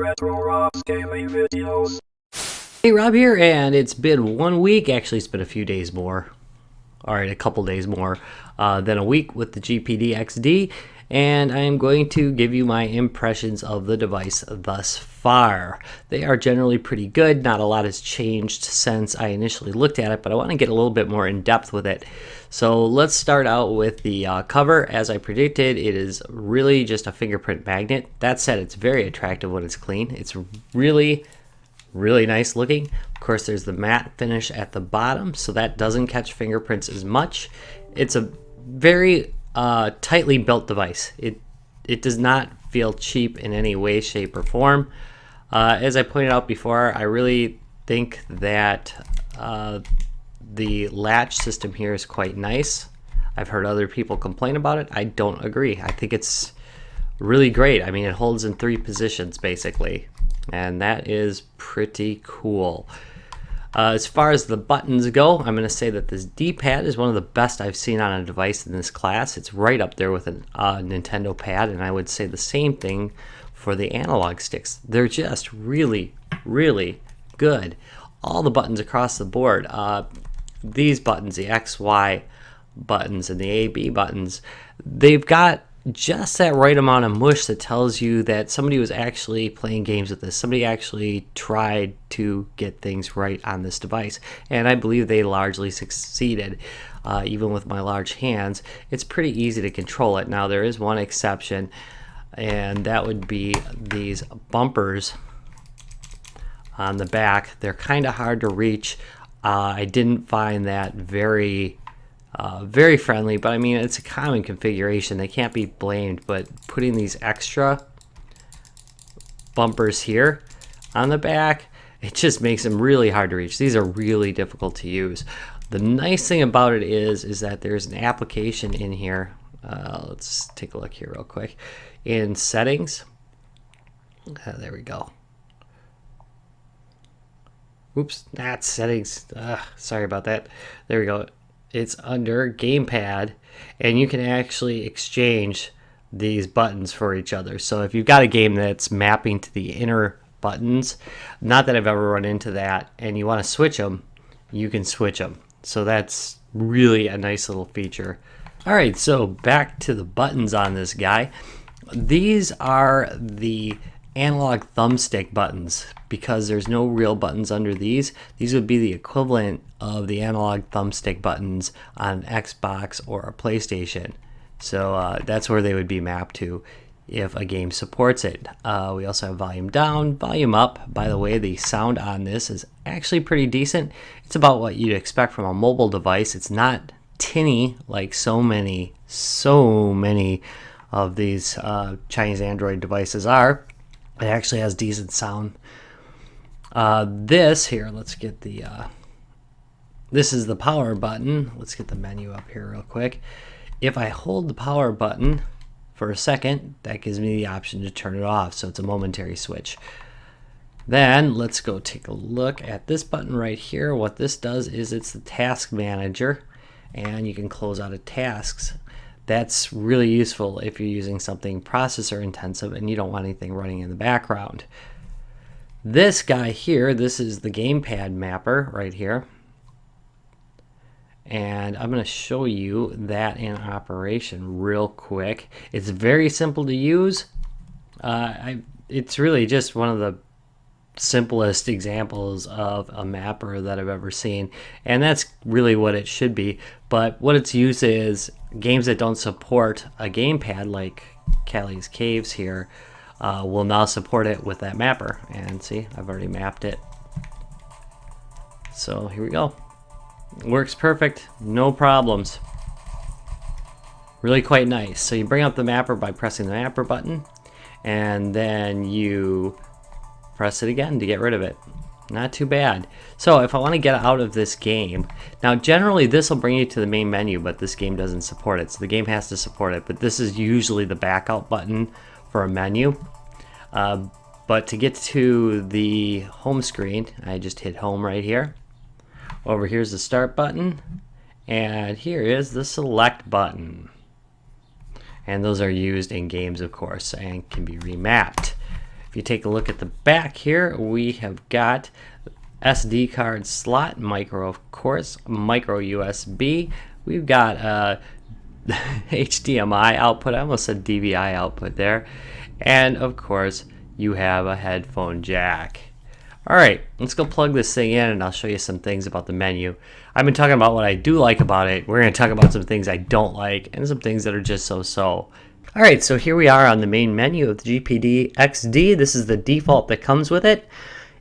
Retro Rob's Gaming Videos. Hey, Rob here, and it's been 1 week. Actually, it's been a few days more. All right, a couple days more than a week with the GPD XD, and I am going to give you my impressions of the device thus far. They are generally pretty good. Not a lot has changed since I initially looked at it, but I want to get a little bit more in depth with it. So let's start out with the cover. As I predicted, it is really just a fingerprint magnet. That said, it's very attractive when it's clean. It's really nice looking. Of course, there's the matte finish at the bottom, so that doesn't catch fingerprints as much. It's a very tightly built device. It does not feel cheap in any way, shape, or form. As I pointed out before, I really think that the latch system here is quite nice. I've heard other people complain about it. I don't agree. I think it's really great. I mean, it holds in 3 positions basically, and that is pretty cool. As far as the buttons go, I'm going to say that this D-pad is one of the best I've seen on a device in this class. It's right up there with a Nintendo pad, and I would say the same thing for the analog sticks. They're just really good. All the buttons across the board, these buttons, the X, Y buttons, and the A, B buttons, they've got just that right amount of mush that tells you that somebody was actually playing games with this. Somebody actually tried to get things right on this device, and I believe they largely succeeded. Even with my large hands, it's pretty easy to control it. Now, there is one exception, and that would be these bumpers on the back. They're kind of hard to reach. I didn't find that very friendly, but I mean, it's a common configuration. They can't be blamed, but putting these extra bumpers here on the back, it just makes them really hard to reach. These are really difficult to use. The nice thing about it is that there's an application in here. Let's take a look here real quick. In settings, there we go. Oops, not settings. Sorry about that. There we go. It's under gamepad, and you can actually exchange these buttons for each other. So if you've got a game that's mapping to the inner buttons, not that I've ever run into that, and you want to switch them, you can switch them. So that's really a nice little feature. All right, so back to the buttons on this guy. These are the analog thumbstick buttons, because there's no real buttons under these. These would be the equivalent of the analog thumbstick buttons on an Xbox or a PlayStation. So that's where they would be mapped to if a game supports it. We also have volume down, volume up. By the way, the sound on this is actually pretty decent. It's about what you'd expect from a mobile device. It's not tinny like so many of these Chinese Android devices are. It actually has decent sound. This here, let's get the this is the power button. Let's get the menu up here real quick. If I hold the power button for a second, that gives me the option to turn it off, so it's a momentary switch. Then let's go take a look at this button right here. What this does is it's the task manager, and you can close out of tasks. That's really useful if you're using something processor intensive and you don't want anything running in the background. This guy here, this is the gamepad mapper right here. And I'm going to show you that in operation real quick. It's very simple to use. It's really just one of the simplest examples of a mapper that I've ever seen, and that's really what it should be. But what it's used is games that don't support a gamepad, like Callie's Caves here, will now support it with that mapper. And see, I've already mapped it. So here we go. Works perfect, no problems. Really quite nice. So you bring up the mapper by pressing the mapper button, and then you press it again to get rid of it. Not too bad. So if I want to get out of this game, now generally this will bring you to the main menu, but this game doesn't support it, so the game has to support it. But this is usually the backout button for a menu. But to get to the home screen, I just hit home right here. Over here's the start button, and here is the select button. And those are used in games, of course, and can be remapped. If you take a look at the back here, we have got SD card slot, micro of course, micro USB. We've got HDMI output, I almost said DVI output there. And of course, you have a headphone jack. Alright, let's go plug this thing in and I'll show you some things about the menu. I've been talking about what I do like about it. We're going to talk about some things I don't like and some things that are just so-so. Alright, so here we are on the main menu of the GPD XD. This is the default that comes with it.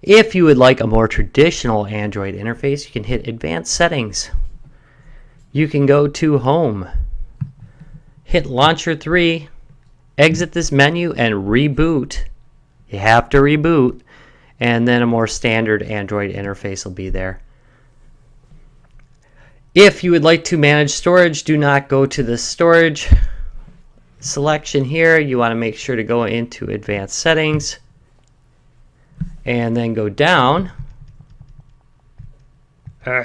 If you would like a more traditional Android interface, you can hit Advanced Settings. You can go to Home, hit Launcher 3, exit this menu and reboot. You have to reboot. And then a more standard Android interface will be there. If you would like to manage storage, do not go to the storage selection here. You want to make sure to go into Advanced Settings and then go down to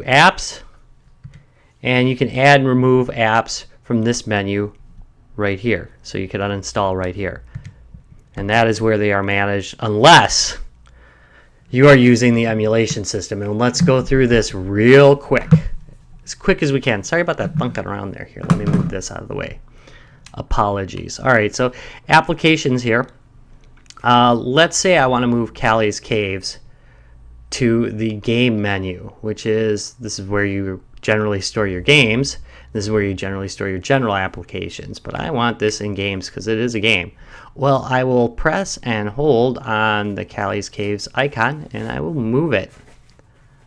Apps, and you can add and remove apps from this menu right here. So you can uninstall right here. And that is where they are managed unless you are using the emulation system. And let's go through this real quick as we can. Sorry about that thunking around there. Here, let me move this out of the way. Apologies. All right, so applications here. Let's say I want to move Callie's Caves to the game menu, this is where you generally store your games. This is where you generally store your general applications, but I want this in games because it is a game. Well, I will press and hold on the Callie's Caves icon and I will move it.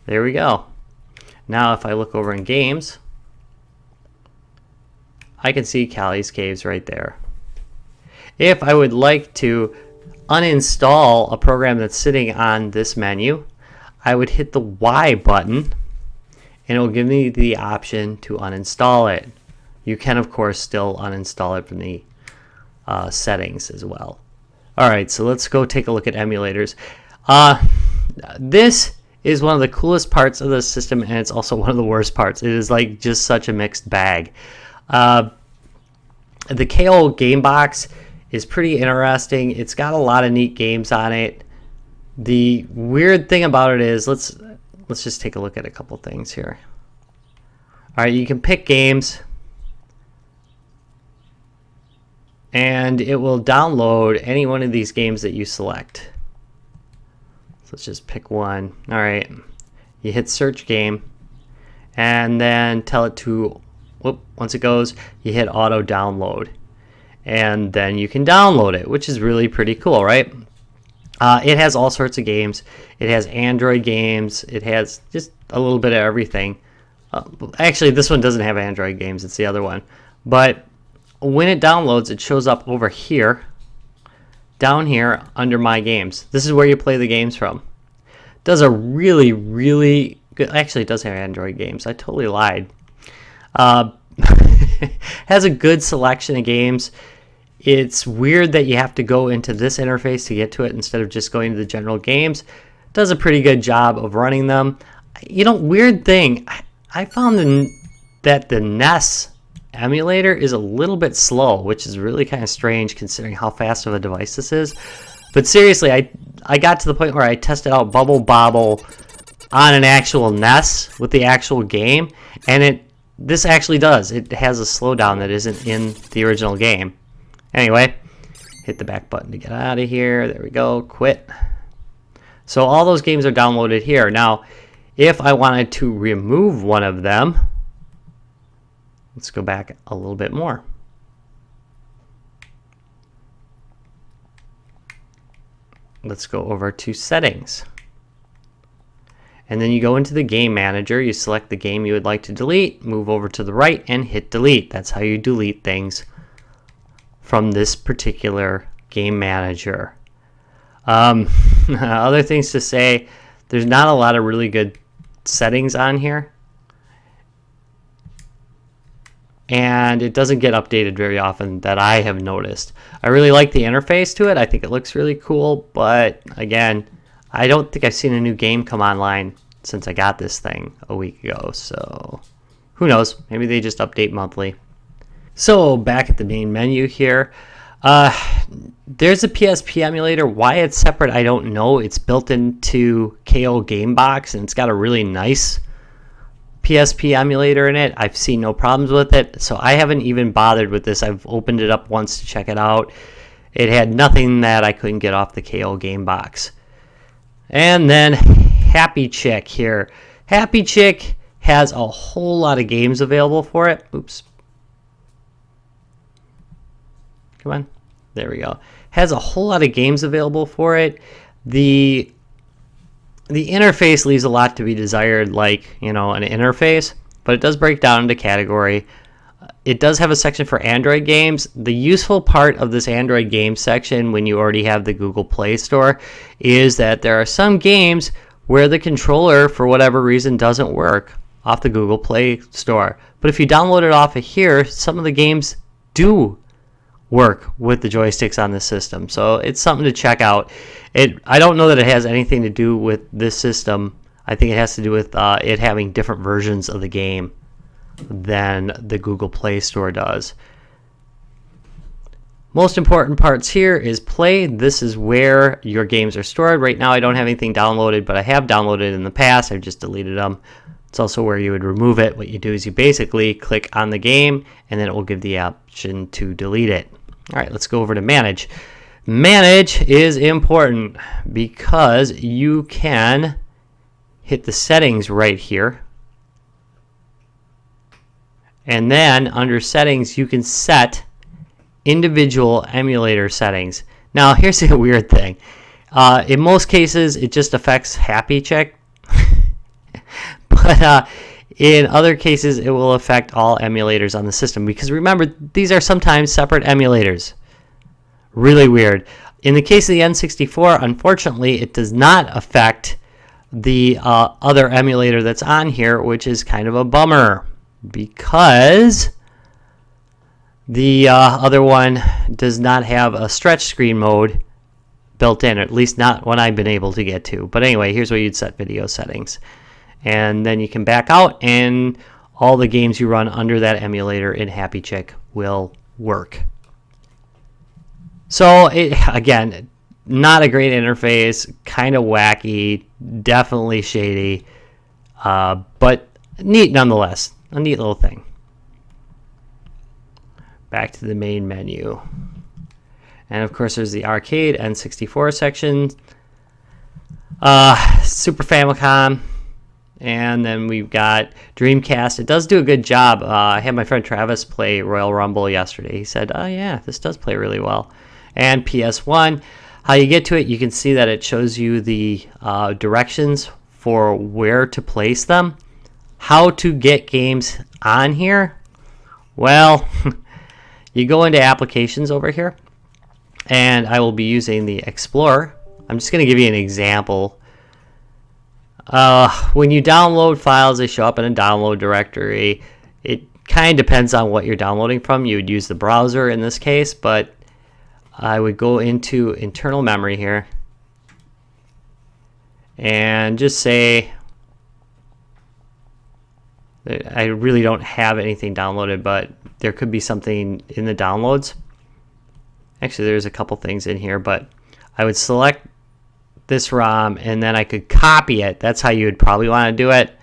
There we go. Now if I look over in games, I can see Callie's Caves right there. If I would like to uninstall a program that's sitting on this menu, I would hit the Y button and it will give me the option to uninstall it. You can, of course, still uninstall it from the settings as well. Alright, so let's go take a look at emulators. This is one of the coolest parts of the system, and it's also one of the worst parts. It is like just such a mixed bag. The KO game box is pretty interesting. It's got a lot of neat games on it. The weird thing about it is, let's just take a look at a couple things here. Alright, you can pick games and it will download any one of these games that you select. So let's just pick one. Alright, you hit search game and then tell it to, once it goes, you hit auto download and then you can download it, which is really pretty cool, right? It has all sorts of games. It has Android games. It has just a little bit of everything. Actually, this one doesn't have Android games. It's the other one. But when it downloads, it shows up over here, down here under My Games. This is where you play the games from. It does a really, really good... Actually, it does have Android games. I totally lied. Has a good selection of games. It's weird that you have to go into this interface to get to it instead of just going to the general games. It does a pretty good job of running them. You know, weird thing, I found that the NES emulator is a little bit slow, which is really kind of strange considering how fast of a device this is. But seriously, I got to the point where I tested out Bubble Bobble on an actual NES with the actual game, and this actually does. It has a slowdown that isn't in the original game. Anyway, hit the back button to get out of here. There we go. Quit. So all those games are downloaded here. Now, if I wanted to remove one of them, let's go back a little bit more. Let's go over to Settings. And then you go into the Game Manager. You select the game you would like to delete, move over to the right, and hit Delete. That's how you delete things from this particular game manager. Other things to say, there's not a lot of really good settings on here, and it doesn't get updated very often that I have noticed. I really like the interface to it. I think it looks really cool, but again, I don't think I've seen a new game come online since I got this thing a week ago, so who knows, maybe they just update monthly. So back at the main menu here, There's a PSP emulator. Why it's separate, I don't know. It's built into KO Gamebox, and it's got a really nice PSP emulator in it. I've seen no problems with it, so I haven't even bothered with this. I've opened it up once to check it out. It had nothing that I couldn't get off the KO Gamebox. And then HappyCheck here. HappyCheck has a whole lot of games available for it. Oops. Come on. There we go. Has a whole lot of games available for it. The interface leaves a lot to be desired, like, an interface, but it does break down into category. It does have a section for Android games. The useful part of this Android game section, when you already have the Google Play Store, is that there are some games where the controller, for whatever reason, doesn't work off the Google Play Store. But if you download it off of here, some of the games do work with the joysticks on the system. So it's something to check out. I don't know that it has anything to do with this system. I think it has to do with it having different versions of the game than the Google Play Store does. Most important parts here is Play. This is where your games are stored. Right now I don't have anything downloaded, but I have downloaded in the past. I've just deleted them. It's also where you would remove it. What you do is you basically click on the game, and then it will give the option to delete it. All right, let's go over to Manage. Manage is important because you can hit the settings right here. And then under settings, you can set individual emulator settings. Now, here's a weird thing. In most cases, it just affects HappyCheck. But in other cases, it will affect all emulators on the system. Because remember, these are sometimes separate emulators. Really weird. In the case of the N64, unfortunately, it does not affect the other emulator that's on here, which is kind of a bummer. Because the other one does not have a stretch screen mode built in, or at least not one I've been able to get to. But anyway, here's where you'd set video settings. And then you can back out, and all the games you run under that emulator in HappyCheck will work. So, again, not a great interface, kind of wacky, definitely shady, but neat nonetheless. A neat little thing. Back to the main menu. And of course there's the arcade N64 section, Super Famicom, and then we've got Dreamcast. It does do a good job. I had my friend Travis play Royal Rumble yesterday. He said, oh yeah, this does play really well. And PS1. How you get to it, you can see that it shows you the directions for where to place them. How to get games on here? Well, you go into applications over here, and I will be using the Explorer. I'm just going to give you an example. When you download files, they show up in a download directory. It kind of depends on what you're downloading from. You would use the browser in this case, but I would go into internal memory here and just say, I really don't have anything downloaded, but there could be something in the downloads. Actually, there's a couple things in here, but I would select this ROM, and then I could copy it. That's how you would probably want to do it.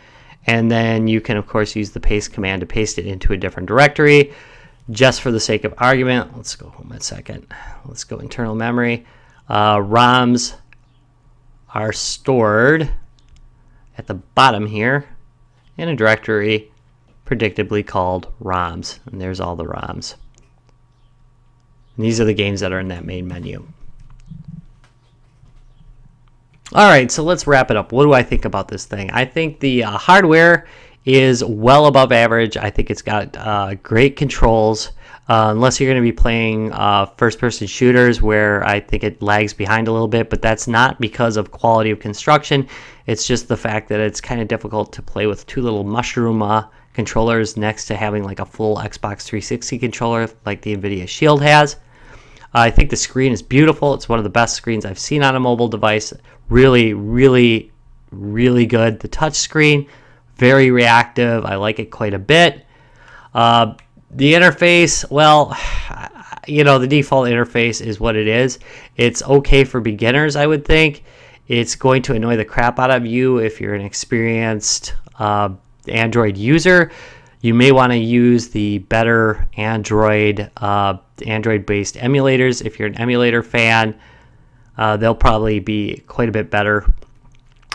And then you can, of course, use the paste command to paste it into a different directory. Just for the sake of argument, let's go home a second. Let's go internal memory. ROMs are stored at the bottom here in a directory predictably called ROMs. And there's all the ROMs. And these are the games that are in that main menu. All right, so let's wrap it up. What do I think about this thing? I think the hardware is well above average. I think it's got great controls. Unless you're going to be playing first-person shooters, where I think it lags behind a little bit, but that's not because of quality of construction. It's just the fact that it's kind of difficult to play with two little mushroom controllers next to having like a full Xbox 360 controller like the NVIDIA Shield has. I think the screen is beautiful. It's one of the best screens I've seen on a mobile device. Really, really, really good. The touch screen, very reactive. I like it quite a bit. The interface, well, you know, the default interface is what it is. It's okay for beginners, I would think. It's going to annoy the crap out of you if you're an experienced Android user. You may want to use the better Android-based emulators. If you're an emulator fan, they'll probably be quite a bit better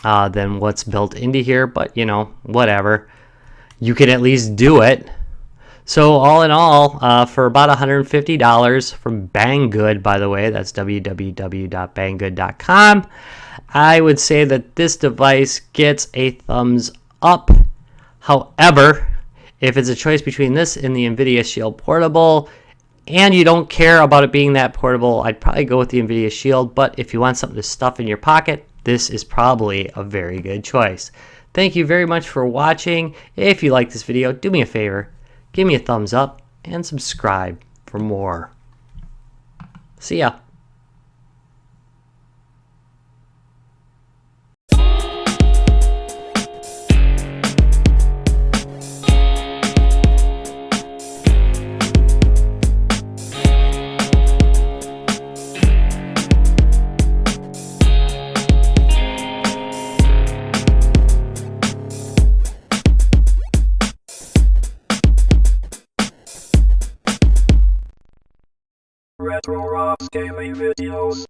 than what's built into here. But, you know, whatever. You can at least do it. So all in all, for about $150 from Banggood, by the way, that's www.banggood.com, I would say that this device gets a thumbs up. However, if it's a choice between this and the NVIDIA Shield Portable, and you don't care about it being that portable, I'd probably go with the NVIDIA Shield. But if you want something to stuff in your pocket, this is probably a very good choice. Thank you very much for watching. If you like this video, do me a favor. Give me a thumbs up and subscribe for more. See ya. Retro Rob Scaling Videos.